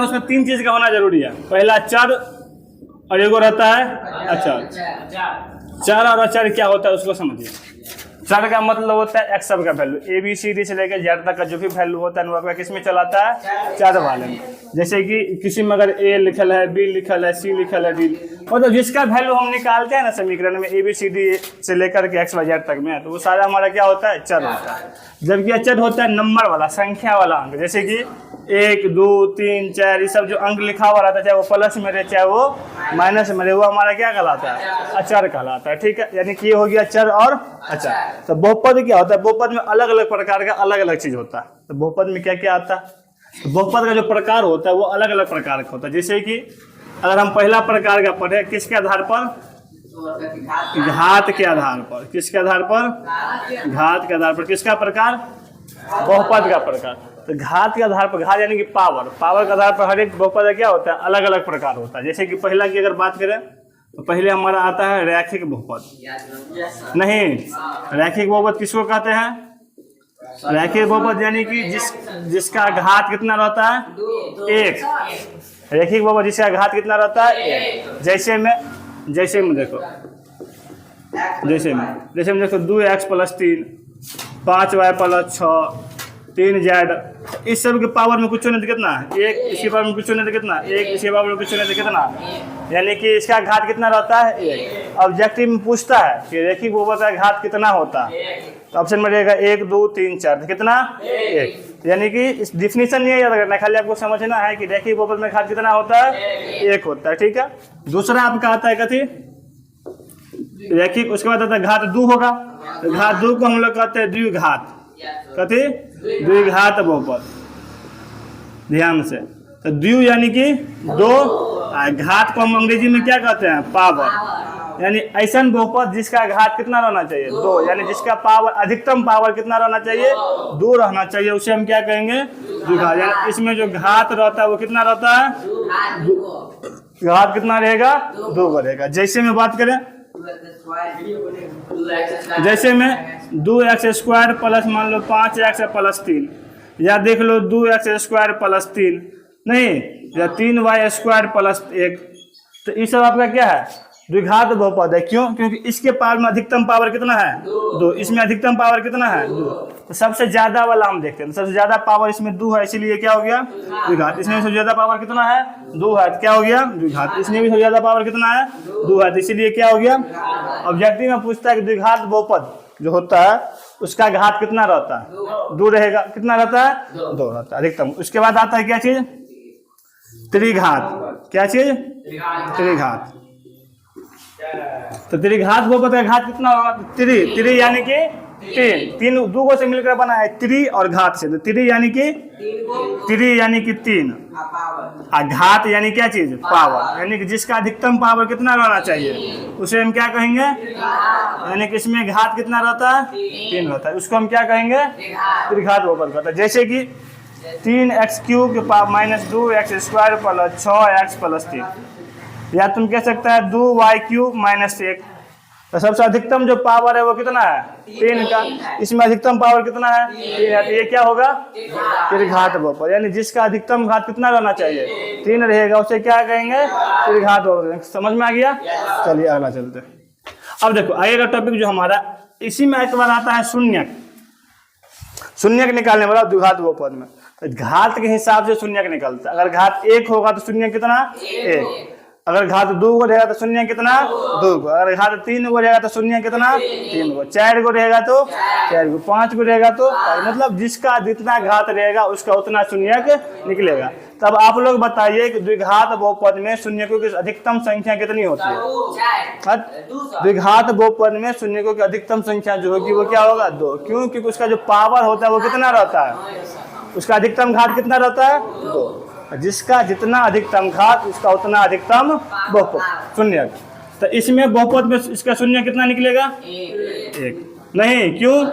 उसमें तीन चीज का होना जरूरी है। पहला चर और एगो रहता है अचर। चर और अचर क्या होता है उसको समझिए। चर का मतलब होता है एक्स सब का value, A B C D से लेकर जेड तक का जो भी वैल्यू होता है वो किस में चलाता है, चर वाले में। जैसे कि किसी में अगर ए लिखल है, बी लिखल है, सी लिखल है, डी, मतलब जिसका वैल्यू हम निकालते हैं ना समीकरण में ए बी सी डी से लेकर के एक्स वाई जेड तक में, तो वो सारा हमारा क्या होता है, चर होता है। जबकि अचर होता है नंबर वाला, संख्या वाला अंक। जैसे कि 1 2 3 4 ये सब जो अंक लिखा हुआ रहता है, चाहे वो प्लस में रहे चाहे वो माइनस में रहे, वो हमारा क्या कहलाता है, अचर कहलाता है। ठीक है, यानी कि ये हो गया चर और अचर। तो बहुपद क्या होता है, बहुपद में अलग अलग प्रकार का अलग अलग चीज होता है। तो बहुपद में क्या क्या आता है, तो बहुपद का जो प्रकार होता है वो अलग अलग प्रकार का होता है। जैसे कि अगर हम पहला प्रकार का पढ़े, किसके आधार पर, घात के आधार पर। किसके आधार पर, घात के आधार पर। किसका प्रकार, बहुपद का प्रकार। तो घात के आधार पर, घात यानी कि पावर, पावर के आधार पर हर एक बहुपद का क्या होता है, अलग अलग प्रकार होता है। जैसे कि पहला की अगर बात करें तो पहले हमारा आता है रैखिक बहुपद। नहीं, रैखिक बहुपद किसको कहते हैं, रैखिक बहुपद यानी कि जिसका घात कितना रहता है, 1। रैखिक बहुपद जिसका घात कितना रहता है, 1। जैसे में देखो, जैसे में देखो 2x + 3, 5y + 6, 3z, इस सब के पावर में कुछ नहीं तो कितना, 1। इसके पावर में कुछ नहीं तो कितना, 1। इसके पावर में कुछ नहीं तो कितना, यानी कि इसका घात कितना रहता है, 1। ऑब्जेक्टिव में पूछता है कि रैखिक बहुपद का घात कितना होता है, तो ऑप्शन में रहेगा 1 2 3 4, तो कितना, 1। यानी कि इस डिफिनीशन नहीं याद करना, खाली आपको समझना है कि रैखिक बहुपद में घात कितना होता है, 1 होता है। ठीक है, दूसरा आपका आता है कथी, रैखिक, उसके बाद आता है घात 2 होगा। तो घात 2 को हम लोग कहते हैं द्विघात। कथी, द्विघात बहुपद। ध्यान से, तो द्वि यानी कि 2, घात को हम अंग्रेजी में क्या कहते हैं, पावर। यानी ऐसा बहुपद जिसका घात कितना रहना चाहिए, 2, यानी जिसका पावर, अधिकतम पावर कितना रहना चाहिए, 2 रहना चाहिए, उसे हम क्या कहेंगे, द्विघात। यानी इसमें जो घात रहता है वो कितना रहता है, घात कितना रहेगा, 2 का रहेगा। जैसे में बात करें, जैसे में 2x² प्लस मान लो 5x + 3, या देख लो 2x² + 3, नहीं, या 3y² + 1, तो ये सब आपका क्या है, द्विघात बहुपद है। क्यों, क्योंकि इसके पावर में अधिकतम पावर कितना है, 2। इसमें अधिकतम पावर कितना है, 2। तो सबसे ज्यादा वाला हम देखते हैं, सबसे ज्यादा पावर इसमें 2 है, इसीलिए क्या हो गया, द्विघात। इसमें सबसे ज्यादा पावर कितना है, 2 है, क्या हो गया, द्विघात। इसमें भी सबसे ज्यादा पावर कितना है, 2 है, तो इसीलिए क्या हो गया। ऑब्जेक्टिव में पूछता है कि द्विघात बहुपद जो होता है उसका घात कितना रहता है, 2 रहेगा। कितना रहता है, 2 रहता है अधिकतम। उसके बाद आता है क्या चीज, त्रिघात। क्या चीज, त्रिघात। तो त्रिघात बहुपद का घात कितना होगा, 3 यानी कि 3 2 से मिलकर बना है, 3 और घात से, तो 3 यानी कि 3, और घात यानी क्या चीज, पावर। यानी कि जिसका अधिकतम पावर कितना रहना चाहिए उसे हम क्या कहेंगे, यानी कि इसमें घात कितना रहता है, 3 रहता है, उसको हम क्या कहेंगे, त्रिघात बहुपद कहता है। जैसे कि 3x³ - 2x² + 6x + 3, या तुम कह सकता है 2y³ - 1। तो सबसे अधिकतम जो पावर है वो कितना है, 3 का। इसमें अधिकतम पावर कितना है, 3 है, तो ये क्या होगा, त्रिघात बहुपद। यानी जिसका अधिकतम घात कितना रहना चाहिए, 3 रहेगा, उसे क्या कहेंगे, त्रिघात बहुपद। समझ में आ गया। चलिए अगला चलते हैं। अब देखो आगे का टॉपिक जो हमारा, इसी में एक बार आता है शून्यक। शून्यक निकालने वाला द्विघात बहुपद में, तो घात के हिसाब से शून्यक निकलता है। अगर घात 1 होगा तो शून्य कितना, 1। अगर घात 2 को रहेगा तो शून्य कितना, 2 को। अगर घात 3 को रहेगा तो शून्य कितना, 3 को। 4 को रहेगा तो 4 को। 5 को रहेगा तो 5। मतलब जिसका जितना घात रहेगा उसका उतना शून्यक निकलेगा। तब आप लोग बताइए कि द्विघात बहुपद में शून्यकों की अधिकतम संख्या कितनी होती है। द्विघात बहुपद में शून्यकों की अधिकतम संख्या जो होगी वो क्या होगा, 2। क्यों, क्योंकि उसका जो पावर होता है वो कितना रहता है, उसका अधिकतम घात कितना रहता है, 2। जिसका जितना अधिकतम घात उसका उतना अधिकतम बहुपद शून्यक। तो इसमें बहुपद में इसका शून्य कितना निकलेगा, 1 नहीं। क्यों,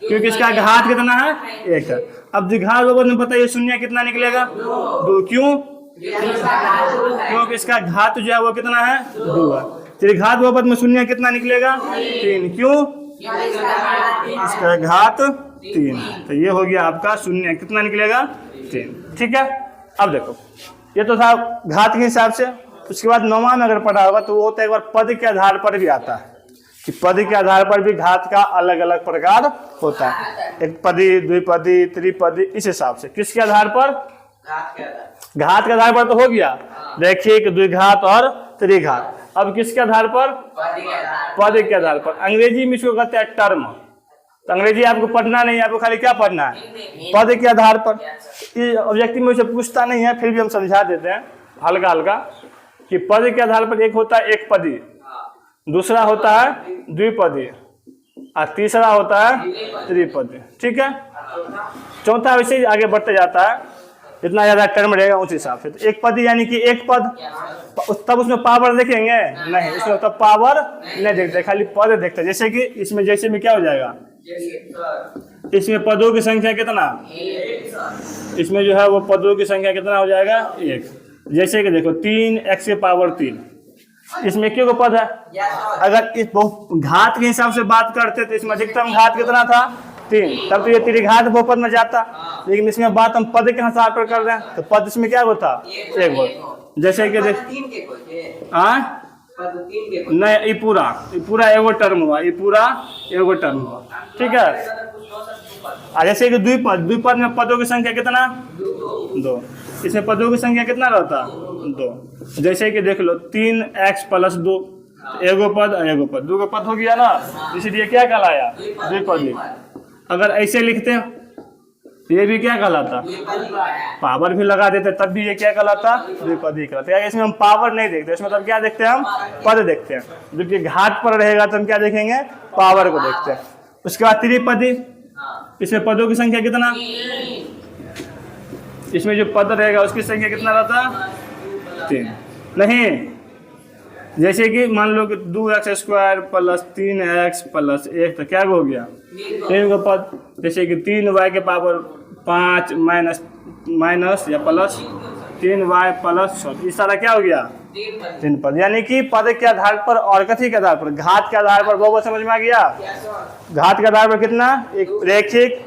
क्योंकि इसका घात कितना है, 1 है। अब द्विघात बहुपद में बताइए शून्य कितना निकलेगा, 2। क्यों, क्योंकि इसका घात जो है वो कितना है, 2 है। त्रिघात बहुपद में शून्य कितना निकलेगा, 3। क्यों, इसका घात 3। तो ये हो गया आपका शून्य कितना निकलेगा, 3। ठीक है। अब देखो ये तो था घात के हिसाब से। उसके बाद 9वां में अगर पढ़ा होगा तो वो होता है एक बार पद के आधार पर भी आता है कि पद के आधार पर भी घात का अलग अलग प्रकार होता है, एक पदी, द्विपदी, त्रिपदी, इस हिसाब से। किसके आधार पर? घात के आधार पर तो हो गया, रैखिक, द्विघात और त्रिघात। अब किसके आधार पर? पद के आधार पर। अंग्रेजी में इसको कहते हैं टर्म। तो अंग्रेजी आपको पढ़ना नहीं है, आपको खाली क्या पढ़ना है? पद के आधार पर। ये ऑब्जेक्टिव में उसे पूछता नहीं है, फिर भी हम समझा देते हैं हल्का हल्का कि पद के आधार पर एक होता है एक पदी, दूसरा होता है द्विपदी और तीसरा होता है त्रिपदी। ठीक है, चौथा वैसे ही आगे बढ़ते जाता है, जितना ज्यादा टर्म रहेगा उस हिसाब से। तो एक पदी यानी कि एक पद, तब उसमें पावर देखेंगे नहीं, उसमें तब पावर नहीं देखते, खाली पद देखते। जैसे कि इसमें जैसे में क्या हो जाएगा, इसमें पदों की संख्या कितना, इसमें जो है वो पदों की संख्या कितना हो जाएगा? 1। जैसे कि देखो 3x की पावर 3, इसमें क्यों पद है? अगर इस घात के हिसाब से बात करते तो इसमें अधिकतम घात कितना था? 3, तब तो ये त्रिघात बहुपद में जाता। लेकिन इसमें बात हम पद के आधार पर कर रहे हैं, तो पद इसमें क्या होता? 1 होता। जैसे कि देख नहीं, ये पूरा एगो टर्म हुआ, ये पूरा एगो टर्म हुआ। ठीक है, जैसे कि द्विपद में पदों की संख्या कितना? 2। इसमें पदों की संख्या कितना रहता? 2। जैसे कि देख लो 3x + 2, एगो पद और एगो पद, 2 पद हो गया ना, इसलिए क्या कहलाया? द्विपदी। अगर ऐसे लिखते हैं ये भी क्या कहलाता? पावर भी लगा देते तब भी ये क्या कहलाता? द्विपदी कहलाता। इसमें हम पावर नहीं देखते, इसमें तब क्या देखते हैं? हम पद देखते हैं। जबकि घात पर रहेगा तो हम क्या देखेंगे? पावर को देखते हैं। उसके बाद त्रिपदी, इसमें पदों की संख्या कितना? इसमें जो पद रहेगा उसकी संख्या कितना रहता? 3। नहीं, जैसे कि मान लो कि 2x² + 3x + 1, तो क्या हो गया? 3 को पद। जैसे कि 3y के पावर 5 माइनस या प्लस 3y + 6, इस सारा क्या हो गया? 3 पद। यानी कि पद के आधार पर और कथी के आधार पर? घात के आधार पर। बहुपद समझ में आ गया? घात के आधार पर कितना? एक रैखिक,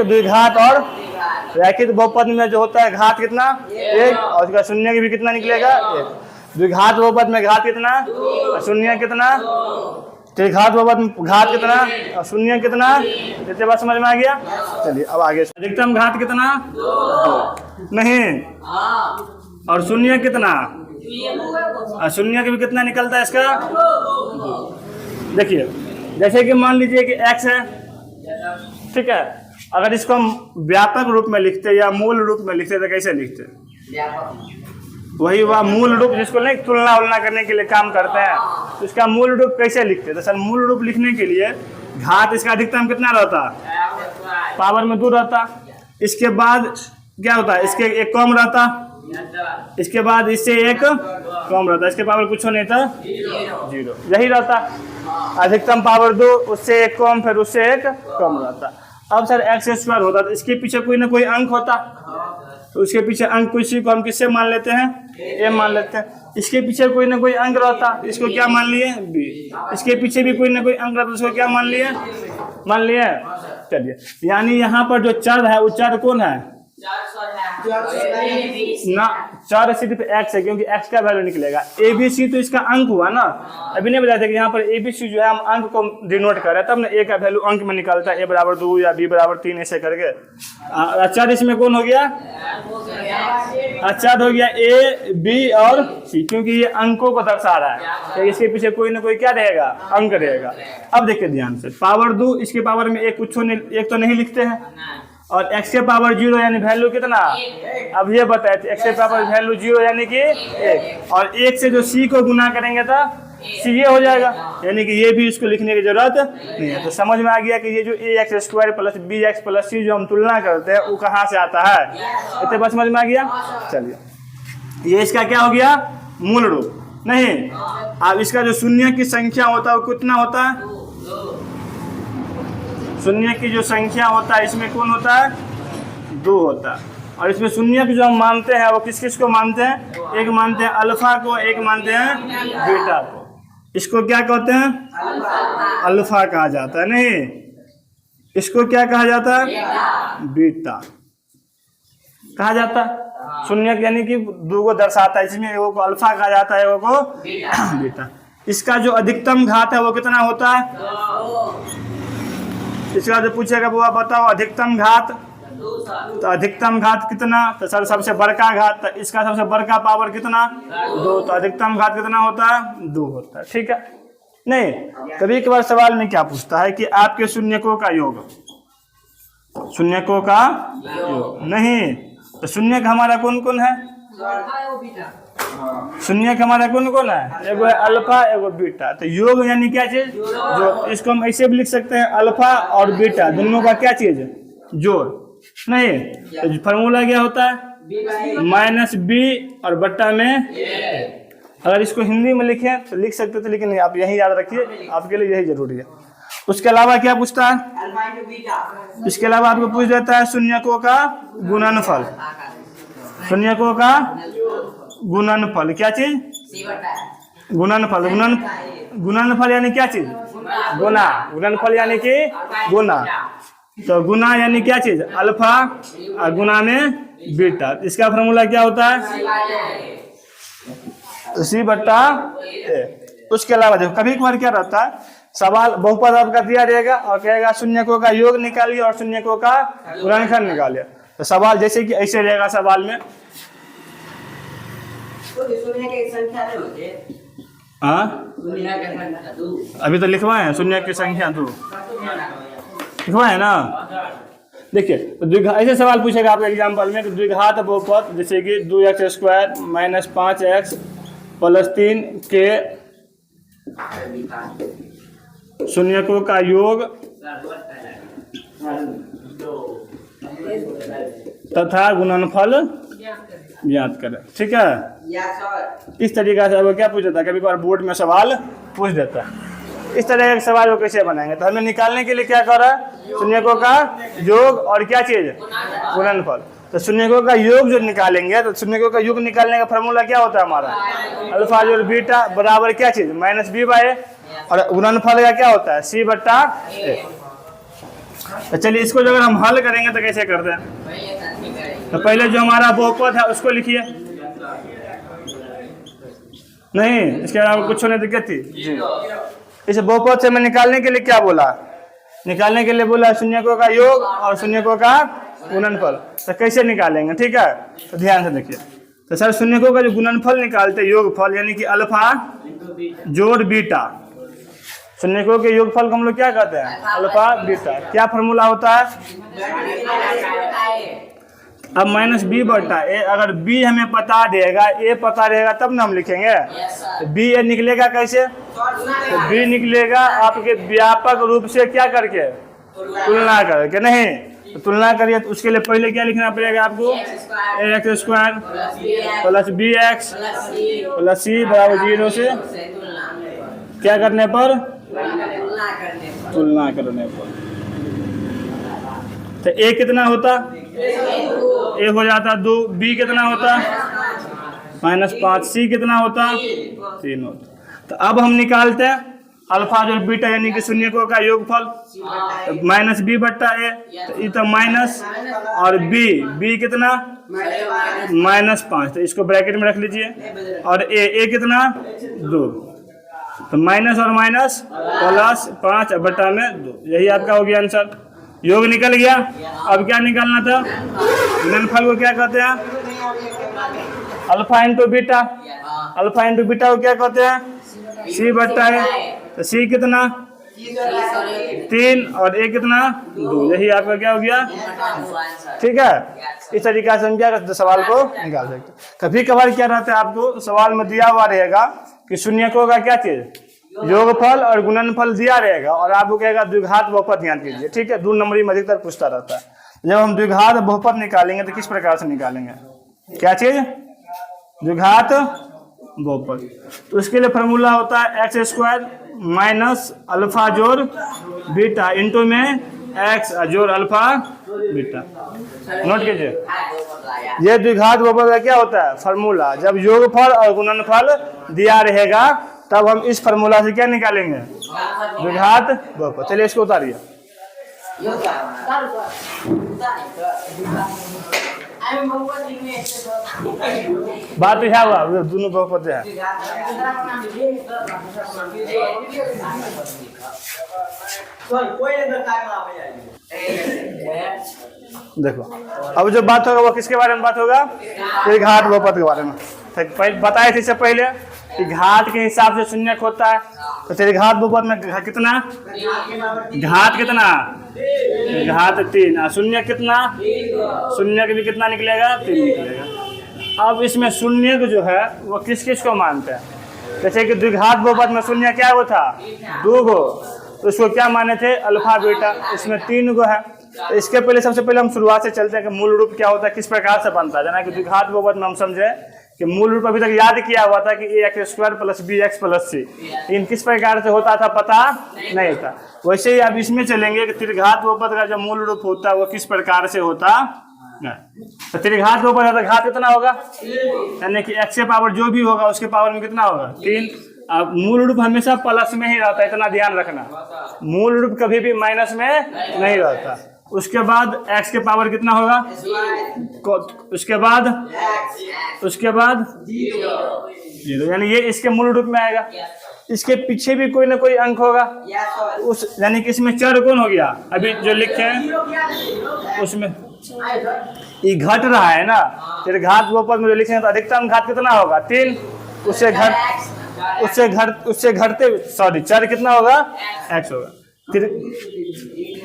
द्विघात और रैखिक बहुपद में जो होता है घात कितना? 1, और उसका शून्य की भी कितना निकलेगा? 1। द्विघात बहुपद में घात कितना? शून्य कितना? त्रिघात बहुपद में घात कितना और शून्य कितना? इतने बात समझ में आ गया? चलिए अब आगे। अधिकतम घात कितना? 2 नहीं, और शून्य कितना? और शून्य के भी कितना निकलता है इसका? 2। देखिए जैसे कि मान लीजिए कि x है, ठीक है, अगर इसको हम व्यापक रूप में लिखते या मूल रूप में लिखते तो कैसे लिखते? वही वह मूल रूप जिसको नहीं तुलना करने के लिए काम करते हैं, तो इसका मूल रूप कैसे लिखते? तो सर मूल रूप लिखने के लिए घात इसका अधिकतम कितना रहता? पावर में 2 रहता। इसके बाद क्या होता है? इसके एक कम रहता, इसके बाद इससे एक कम रहता, इसके पावर कुछ नहीं था, 0, यही रहता। अधिकतम पावर 2, उससे एक कम, फिर उससे एक कम रहता। अब सर x² होता तो इसके पीछे कोई ना कोई अंक होता, तो उसके पीछे अंक किसी को हम किससे मान लेते हैं? a मान लेते हैं। इसके पीछे कोई ना कोई अंक रहता, इसको क्या मान लिए? b। इसके पीछे भी कोई ना कोई अंक रहता, इसको क्या मान लिए? चलिए, यानी यहाँ पर जो चर है वो चर कौन है? ना, चर सिर्फ x है, क्योंकि x का वैल्यू निकलेगा। ABC तो इसका अंक हुआ ना, अभी नहीं बताया था कि यहाँ पर ABC जो है हम अंक को डिनोट कर रहे हैं, तब ना a का वैल्यू अंक में निकलता है, a = 2 या b = 3 ऐसे करके। अचर इसमें कौन हो गया? अचर हो गया a, b और c, क्योंकि ये अंकों को दर्शा रहा है, तो इसके पीछे कोई ना कोई क्या रहेगा? अंक रहेगा। अब देखिए ध्यान से, पावर 2, इसके पावर में एक तो नहीं लिखते हैं, और x के पावर 0 यानी वैल्यू कितना? अब ये बताए x के पावर वैल्यू 0 यानी कि 1, और 1 से जो c को गुना करेंगे तो c ये हो जाएगा, यानी कि ये भी इसको लिखने की जरूरत नहीं है। तो समझ में आ गया कि ये जो ax² + bx + c जो हम तुलना करते हैं वो कहाँ से आता है? इतने बात समझ में आ गया? चलिए, ये इसका क्या हो गया? मूल रूप। नहीं, अब इसका जो शून्य की संख्या होता है वो कितना होता है? शून्य की जो संख्या होता है इसमें कौन होता है? 2 होता है। और इसमें शून्य की जो हम मानते हैं वो किस किस को मानते हैं? एक मानते हैं अल्फा को, एक मानते हैं बीटा को। इसको क्या कहते हैं? अल्फा कहा जाता है। नहीं, इसको क्या कहा जाता है? बीटा कहा जाता है। शून्यक यानी कि दो को दर्शाता है, इसमें एगो को अल्फा कहा जाता है, एगो को बीटा। इसका जो अधिकतम घात है वो कितना होता है? इसका जो पूछेगा वो बताओ अधिकतम घात, तो अधिकतम घात कितना? तो सर सबसे बड़का घात, तो इसका सबसे बड़का पावर कितना? 2, तो अधिकतम घात कितना होता है? 2 होता है। ठीक है। नहीं, कभी कभार सवाल में क्या पूछता है कि आपके शून्यकों का योग, शून्यकों का योग नहीं, तो शून्यक हमारा कौन कौन है? शून्यक हमारा कौन कौन है? एगो है अल्फा, एगो बीटा। तो योग यानी क्या चीज? जो इसको हम ऐसे भी लिख सकते हैं, अल्फा और बीटा दोनों का क्या चीज? जोड़। नहीं, तो फॉर्मूला क्या होता है? -b और बट्टा में। अगर इसको हिंदी में लिखें तो लिख सकते थे, लेकिन आप यही याद रखिए, आपके लिए यही जरूरी है। उसके अलावा क्या पूछता है? इसके अलावा आपको पूछ देता है शून्यकों का गुणनफल। शून्यकों का गुणनफल क्या चीज? गुणनफल। गुणनफल यानी क्या चीज? गुना। गुणनफल यानी कि गुना। तो गुना यानी क्या चीज? अल्फा और गुना में बीटा। इसका फॉर्मूला क्या होता है? C/A। उसके अलावा देखो कभी कभार क्या रहता है, सवाल बहुपद आपका दिया रहेगा और कहेगा शून्यकों का योग निकालिए और शून्यकों का गुणनफल निकालिए। तो सवाल जैसे कि ऐसे रहेगा सवाल में, हाँ अभी तो लिखवाए हैं शून्य की संख्या 2 लिखवाए है ना। देखिए तो ऐसे सवाल पूछेगा आपके एग्जाम्पल में कि द्विघात बहुपद जैसे कि 2x² - 5x + 3 के शून्यकों का योग तथा गुणनफल ज्ञात करें। ठीक है, इस तरीके से अब क्या पूछ देता है, कभी कभार बोर्ड में सवाल पूछ देता है। इस तरह के सवाल को कैसे बनाएंगे, तो हमें निकालने के लिए क्या कर रहा है, शून्यकों का योग और क्या चीज गुणनफल। तो शून्यकों का योग जो निकालेंगे, तो शून्यकों का योग निकालने का फॉर्मूला क्या होता है हमारा, अल्फा जोड़ बीटा बराबर क्या चीज -b/a, और गुणनफल का क्या होता है C/A। तो चलिए इसको जो अगर हम हल करेंगे तो कैसे करते हैं, तो पहले जो हमारा बहुपद है उसको लिखिए। नहीं, इसके अलावा कुछ होने दिक्कत थी जी। इस बहुपद से मैं निकालने के लिए क्या बोला, निकालने के लिए बोला शून्यकों का योग और शून्यकों का गुणनफल। तो कैसे निकालेंगे, ठीक है, तो ध्यान से देखिए। तो सर शून्यकों का जो गुणनफल निकालते हैं योगफल यानी कि अल्फा जोड़ बीटा, शून्यकों के योगफल को हम लोग क्या कहते हैं, अल्फा बीटा। क्या फॉर्मूला होता है, अब -b/a। अगर b हमें पता देगा, a पता रहेगा तब ना हम लिखेंगे। तो b निकलेगा कैसे, तो b निकलेगा आपके व्यापक रूप से क्या करके, तुलना करके। नहीं तो तुलना करिए तो उसके लिए पहले क्या लिखना पड़ेगा आपको, ax² + bx + c = 0 से क्या करने पर, तुलना करने पर। तो a कितना होता, a हो जाता 2, b कितना होता -5, c कितना होता 3 होता। तो अब हम निकालते हैं अल्फा जोड़ बीटा यानी कि शून्यकों का योगफल, तो -b/a, तो ये तो माइनस और b कितना -5, तो इसको ब्रैकेट में रख लीजिए, और a कितना 2, तो माइनस और माइनस +5/2। यही आपका हो गया आंसर, योग निकल गया। अब क्या निकालना था, गुणनफल को क्या कहते हैं, alpha into beta. Alpha into beta को क्या कहते हैं, C/A। तो C कितना 3 और A कितना 2, यही आपका क्या हो गया, ठीक है। इस तरीके से हम क्या करते सवाल को निकाल सकते। कभी कभार क्या रहता है, आपको सवाल में दिया हुआ रहेगा कि शून्यकों का क्या चीज योगफल और गुणनफल दिया रहेगा, और आपको कहेगा द्विघात बहुपद ज्ञात कीजिए। ठीक है, 2 नंबरी में अधिकतर पूछता रहता है। जब हम द्विघात बहुपद निकालेंगे तो किस प्रकार से निकालेंगे, क्या चीज, द्विघात बहुपद। तो उसके लिए फॉर्मूला होता है x² - अल्फा जोड़ बीटा इंटू में x जोड़ अल्फा बीटा। नोट कीजिए, ये द्विघात बहुपद का क्या होता है फॉर्मूला, जब योगफल और गुणनफल दिया रहेगा तब हम इस फॉर्मूला से क्या निकालेंगे, द्विघात बहुपद। चलिए इसको उतारिए। बात तो है हुआ दोनों बहुपद है। देखो अब जो बात होगा वो किसके बारे में बात होगा? ये घात बहुपद के बारे में। बताए थे इससे पहले कि घात के हिसाब से शून्यक होता है, तो तेरे घात बहुपद में कितना? घात कितना? घात 3 और शून्य कितना? शून्यक भी कितना निकलेगा? 3 निकलेगा। अब इसमें शून्यक जो है वो किस किस को मानते हैं? जैसे कि द्विघात बहुपद में शून्य क्या वो था? 2 गो, तो उसको क्या माने थे? Alpha beta. इसमें 3 गो है। तो इसके पहले सबसे पहले हम शुरुआत से चलते हैं कि मूल रूप क्या होता है, किस प्रकार से बनता है। जना कि द्विघात बहुपद में हम समझे कि मूल रूप अभी तक याद किया हुआ था कि ax² + bx + c, लेकिन किस प्रकार से होता था पता नहीं था। वैसे ही अब इसमें चलेंगे कि त्रिघात बहुपद का जो मूल रूप होता है वो किस प्रकार से होता है। तो त्रिघात बहुपद है तो घात कितना होगा? यानी कि x के पावर जो भी होगा उसके पावर में कितना होगा? 3। अब मूल रूप हमेशा प्लस में ही रहता है, इतना ध्यान रखना। मूल रूप कभी भी माइनस में नहीं रहता। उसके बाद x के पावर कितना होगा? उसके बाद 0, यानी ये इसके मूल रूप में आएगा। इसके पीछे भी कोई ना कोई अंक होगा उस, यानी कि इसमें चर कौन हो गया? अभी जो लिखे हैं उसमें ये घट रहा है ना, फिर घात बहुपद में जो लिखे हैं तो अधिकतम घात कितना होगा? 3। उससे घटते चर कितना होगा? x होगा। फिर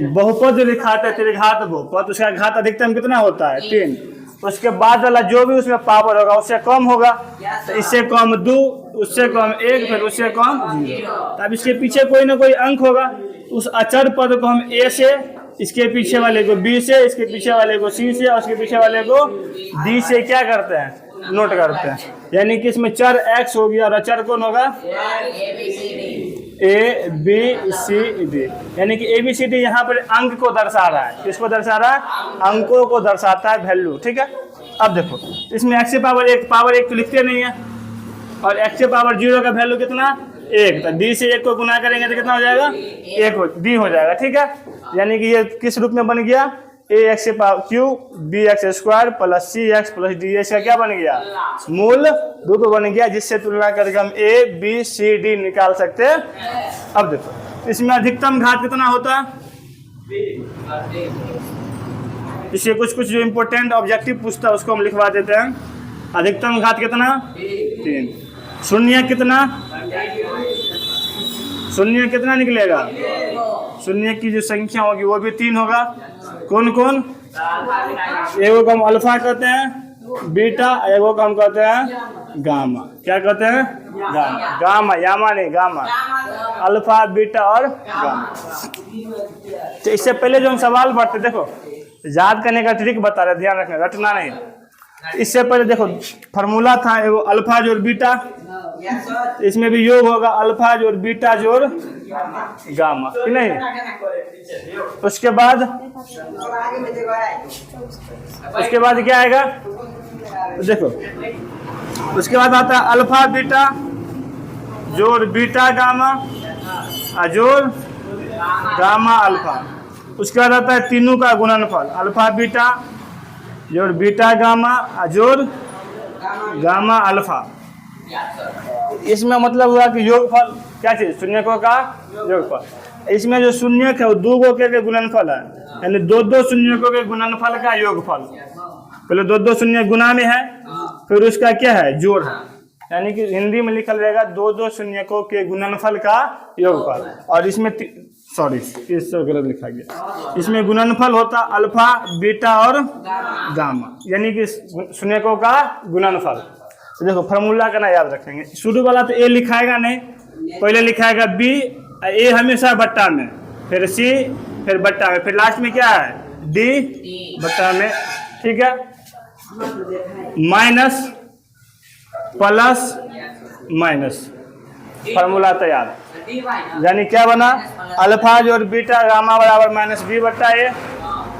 बहुपद जो लिखा था त्रिघात बहुपद, उसका घात अधिकतम कितना होता है? 3। उसके बाद वाला जो भी उसमें पावर होगा उससे कम होगा, तो इससे कम 2, उससे कम 1, फिर उससे कम 0। तब इसके पीछे कोई ना कोई अंक होगा, उस अचर पद को हम a से, इसके पीछे वाले को b से, इसके पीछे वाले को c से और उसके पीछे वाले को d से क्या करते हैं? नोट करते हैं। यानी कि इसमें चर x हो गया और अचर कौन होगा? a b c d। यानी कि a b c d यहाँ पर अंक को दर्शा रहा है। किसको दर्शा रहा है? अंकों को दर्शाता है, वैल्यू। ठीक है। अब देखो इसमें x के पावर 1 तो लिखते नहीं है, और x के पावर 0 का वैल्यू कितना? 1। तो d से 1 को गुना करेंगे तो कितना हो जाएगा? 1 d हो जाएगा। ठीक है। यानी कि ये किस रूप में बन गया? ax Q bx² + cx + d। इसका क्या बन गया? मूल रूप बन गया, जिससे तुलना करके हम a b c d निकाल सकते हैं। अब देखो इसमें अधिकतम घात कितना होता है? इससे कुछ जो इम्पोर्टेंट ऑब्जेक्टिव पूछता है उसको हम लिखवा देते हैं। अधिकतम घात कितना? 3। शून्य कितना? शून्य कितना निकलेगा? शून्य की जो संख्या होगी वो भी 3 होगा। कौन कौन? एगो को हम अल्फा कहते हैं, बीटा, एगो को हम कहते हैं गामा। क्या कहते हैं? गामा। यामा नहीं, गामा। अल्फा, बीटा और गामा। तो इससे पहले जो हम सवाल पढ़ते, देखो याद करने का ट्रिक बता रहे, ध्यान रखना, रटना नहीं। इससे पहले देखो फार्मूला था एगो अल्फा जोड़ बीटा, इसमें भी योग होगा अल्फा जोड़ बीटा जोड़ गामा, कि नहीं? उसके बाद क्या आएगा? देखो उसके बाद आता है अल्फा बीटा जोड़ बीटा गामा जोड़ गामा अल्फा। उसके बाद आता है तीनों का गुणनफल, अल्फा बीटा जोड़ बीटा गामा जोड़ गामा अल्फा। इसमें मतलब हुआ कि योगफल क्या चीज? शून्यकों का योगफल। इसमें जो शून्यक है वो 2 गो के गुणनफल है, यानी 2 शून्यकों के गुणनफल का योगफल। पहले 2 शून्य गुना में है, फिर उसका क्या है? जोड़ है। यानी कि हिंदी में लिखा रहेगा 2 शून्यकों के गुणनफल का योगफल। और इसमें इस गलत लिखा गया। इसमें गुणनफल होता अल्फा बीटा और गामा, यानी कि शून्यकों का गुणनफल। तो देखो फार्मूला का ना याद रखेंगे। शुरू वाला तो ए लिखाएगा नहीं, पहले लिखाएगा बी, ए हमेशा बट्टा में, फिर सी, फिर बट्टा में, फिर लास्ट में क्या है? डी बट्टा में। ठीक है। माइनस प्लस माइनस फार्मूला तैयार। यानी क्या बना? अल्फा जोड़ बीटा गामा बराबर -b बट्टा a,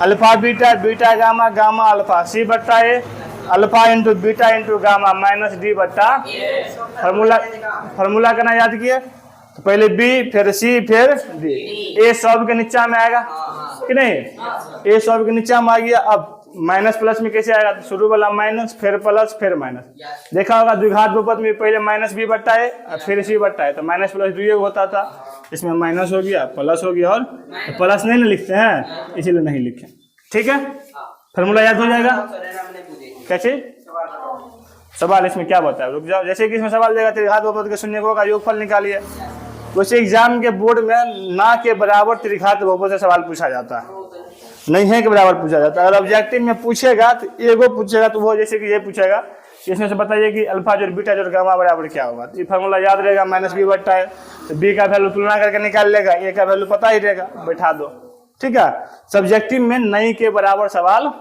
alpha beta beta gamma gamma alpha c बट्टा a, alpha into beta into gamma -d बट्टा। फार्मूला करना याद किए तो पहले बी फिर सी फिर डी। ए सब के नीचा में आएगा कि नहीं? ए सब के नीचा में आ गया। अब माइनस प्लस में कैसे आएगा, शुरू वाला माइनस फिर प्लस फिर माइनस। देखा होगा द्विघात बहुपद में पहले माइनस बी बट्टा है और फिर सी बट्टा है, तो माइनस प्लस दुई होता था, इसमें माइनस हो गया प्लस हो गया, और तो प्लस नहीं ना लिखते हैं इसीलिए नहीं लिखे। ठीक है, फार्मूला याद हो जाएगा। कैसे सवाल इसमें क्या बताया, रुक जाओ। जैसे कि इसमें सवाल देगा त्रिघात बहुपद के शून्यकों का योगफल निकालिए, वैसे एग्जाम के बोर्ड में ना के बराबर त्रिघात बहुपद से सवाल पूछा जाता है, नहीं है के बराबर पूछा जाता है। अगर ऑब्जेक्टिव में पूछेगा तो एगो पूछेगा, तो वो जैसे कि ये पूछेगा इसमें से बताइए कि अल्फा जोड़ बीटा जोड़ गामा बराबर क्या होगा, तो ये फार्मूला याद रहेगा। माइनस बी बट्टा है तो बी का वैल्यू तुलना करके निकाल लेगा, ए का वैल्यू पता ही रहेगा, बैठा दो। ठीक है, सब्जेक्टिव में नहीं के बराबर सवाल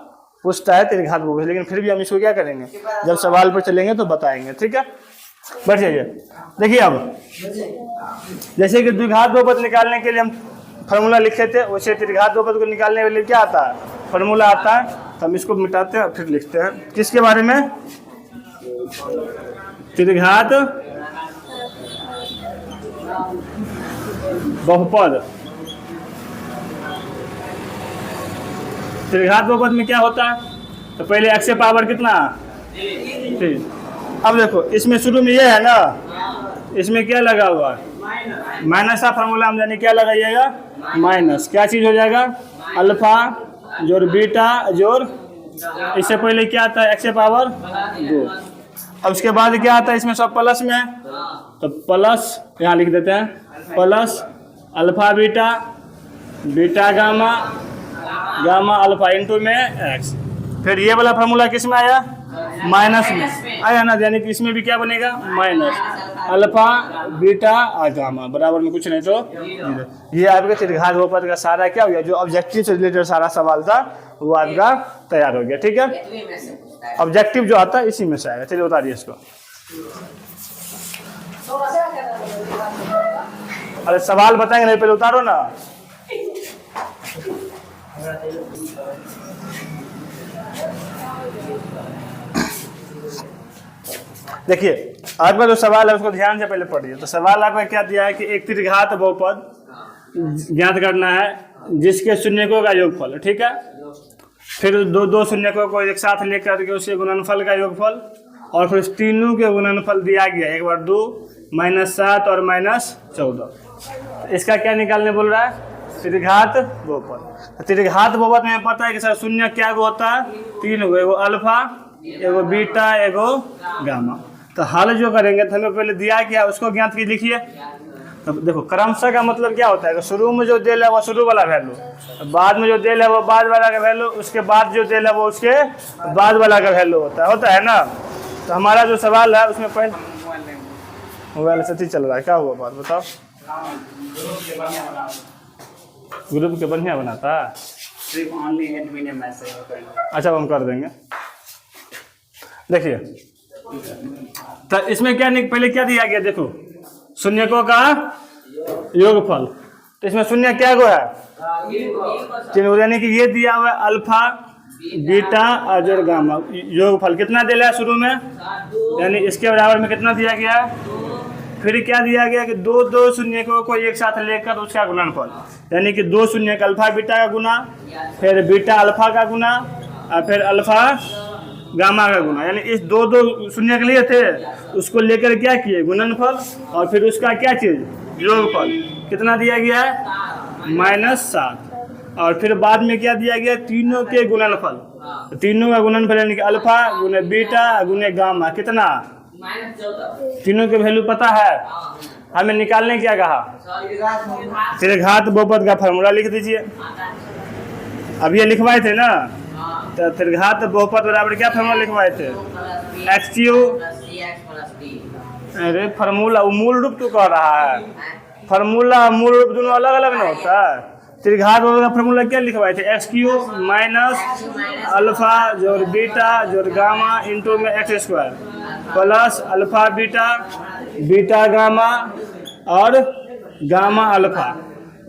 पूछता है त्रिघात बहुपद, लेकिन फिर भी हम इसको क्या करेंगे, जब सवाल पर चलेंगे तो बताएंगे। ठीक है, बढ़ जाइए। देखिए अब जैसे कि द्विघात बहुपद निकालने के लिए हम फार्मूला लिखे थे, वैसे त्रिघात बहुपद को निकालने के लिए क्या आता है, फार्मूला आता है। तो हम इसको मिटाते हैं फिर लिखते हैं किसके बारे में, त्रिघात बहुपद। त्रिघात बहुपद में क्या होता है, तो पहले x से पावर कितना 3। अब देखो इसमें शुरू में ये है ना, इसमें क्या लगा हुआ है माइनस का फार्मूला, हम जाने क्या लगाइएगा माइनस, क्या चीज हो जाएगा अल्फा जोड़ बीटा जोड़, इससे पहले क्या आता है x से पावर 2। अब उसके बाद क्या आता है, इसमें सब प्लस में है तो प्लस यहाँ लिख देते हैं, plus alpha beta beta gamma gamma alpha into में x। फिर ये वाला फार्मूला किस में आया, माइनस में आया ना, यानी कि इसमें भी क्या बनेगा माइनस अल्फा बीटा और गामा बराबर में कुछ नहीं तो 0। ये आपके त्रिघात बहुपद का सारा क्या हो गया, जो ऑब्जेक्टिव से रिलेटेड सारा सवाल था वो आपका तैयार हो गया। ठीक है, ऑब्जेक्टिव जो आता है इसी में से आएगा। चलिए उतारिए इसको। अरे सवाल बताएंगे नहीं, पहले उतारो ना। देखिए आपका जो सवाल है उसको ध्यान से पहले पढ़िए। तो सवाल आपका क्या दिया है कि एक त्रिघात बहुपद ज्ञात करना है जिसके शून्यकों का योगफल। ठीक है, फिर दो शून्यकों को एक साथ लेकर के उसके गुणनफल का योगफल, और फिर तीनों के गुणनफल दिया गया, एक बार 2 -7 और -14। इसका क्या निकालने बोल रहा है, त्रिघात बहुपद। त्रिघात बहुपद में पता है कि सर शून्य क्या को होता है, 3 गो, एगो अल्फा एगो बीटा एगो गामा। तो हल जो करेंगे तो हमें पहले दिया गया उसको ज्ञात की लिखिए। तो देखो क्रमशः का मतलब क्या होता है कि शुरू में जो देल है वो शुरू वाला वैल्यू, बाद में जो देल है वो बाद वाला का वैल्यू, उसके बाद जो देल है वो उसके बाद वाला का वैल्यू होता है ना। तो हमारा जो सवाल है उसमें पहले मोबाइल से चल रहा है, क्या हुआ बात बताओ। ग्रुप के बढ़िया बनाता है, अच्छा हम कर देंगे। देखिए तो इसमें क्या पहले क्या दिया गया, देखो शून्यकों का योगफल। तो इसमें शून्य क्या को है, 3, यानी कि ये दिया हुआ है अल्फा बीटा और जोड़ गामा। योगफल कितना दिया है शुरू में, यानी इसके बराबर में कितना दिया गया है। फिर क्या दिया गया कि दो शून्यकों को एक साथ लेकर उसका गुणनफल, यानी कि 2 शून्यक अल्फा बीटा का गुना, फिर बीटा अल्फा का गुना और फिर अल्फा गामा का गुना, यानी इस दो शून्य के लिए थे उसको लेकर क्या किए गुणनफल, और फिर उसका क्या चीज योगफल कितना दिया गया है -7। और फिर बाद में क्या दिया गया, तीनों के गुणनफल, तीनों का गुणनफल यानी कि अल्फा गुने बीटा गुने गामा कितना, तीनों के वैल्यू पता है। हमें निकालने क्या कहा, त्रिघात बहुपद का फार्मूला लिख दीजिए। अब ये लिखवाए थे ना, तो त्रिघात बहुपद बराबर क्या फार्मूला लिखवाए थे, x3। अरे फार्मूला मूल रूप तो कह रहा है, फार्मूला मूल रूप दोनों अलग अलग ना होता है। त्रिघात बहुपद का फार्मूला क्या लिखवाए थे, x3 माइनस अल्फा जोड़ बीटा जोड़ गामा इंटू में x² plus alpha beta beta gamma और गामा अल्फा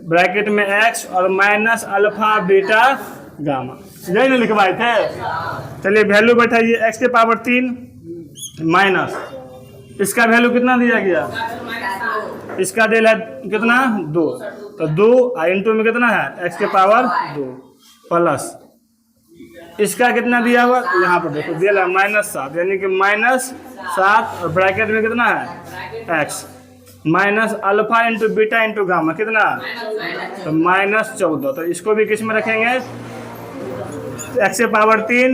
ब्रैकेट में x और माइनस अल्फा बीटा गामा, यही ना लिखवाए थे। चलिए वैल्यू बैठाइए, x के पावर 3 माइनस इसका वैल्यू कितना दिया गया, इसका दिल है कितना 2, तो 2 इंटू में कितना है x के पावर 2 प्लस इसका कितना दिया हुआ यहाँ पर देखो दिया है -7 यानी कि -7 और ब्रैकेट में कितना है x minus alpha into beta into gamma कितना तो -14। तो इसको भी किस में रखेंगे x से पावर 3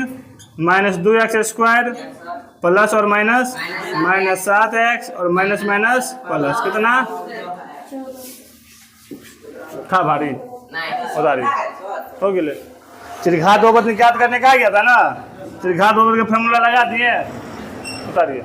-2x² प्लस और माइनस -7x और माइनस माइनस प्लस कितना था भारी उधारी हो गए। त्रिघात बहुपद निकात करने का गया था ना, त्रिघात बहुपद का फॉर्मूला लगा दिए उतारिए।